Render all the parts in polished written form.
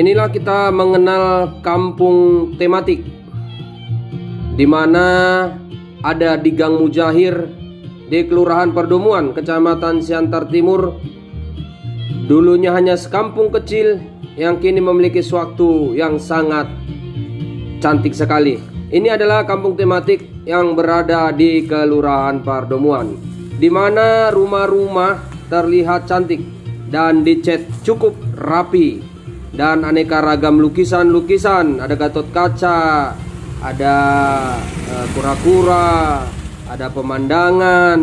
Inilah kita mengenal kampung tematik, di mana ada di Gang Mujahir di Kelurahan Perdomuan, Kecamatan Siantar Timur. Dulunya hanya sekampung kecil yang kini memiliki suatu yang sangat cantik sekali. Ini adalah kampung tematik yang berada di Kelurahan Perdomuan, di mana rumah-rumah terlihat cantik dan dicat cukup rapi, dan aneka ragam lukisan-lukisan. Ada Gatot Kaca, ada kura-kura, ada pemandangan,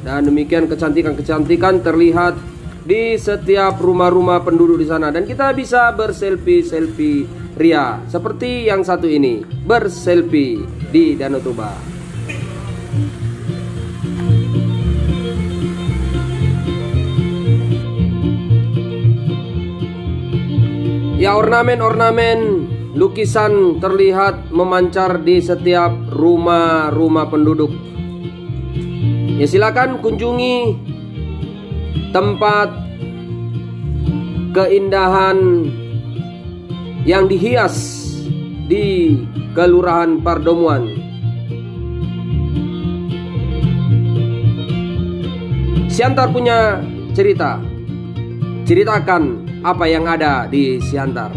dan demikian kecantikan-kecantikan terlihat di setiap rumah-rumah penduduk di sana. Dan kita bisa berselfie-selfie ria seperti yang satu ini, berselfie di Danau Toba. Ya, ornamen-ornamen lukisan terlihat memancar di setiap rumah-rumah penduduk. Ya, silakan kunjungi tempat keindahan yang dihias di Kelurahan Perdomuan. Siantar punya cerita. Ceritakan apa yang ada di Siantar.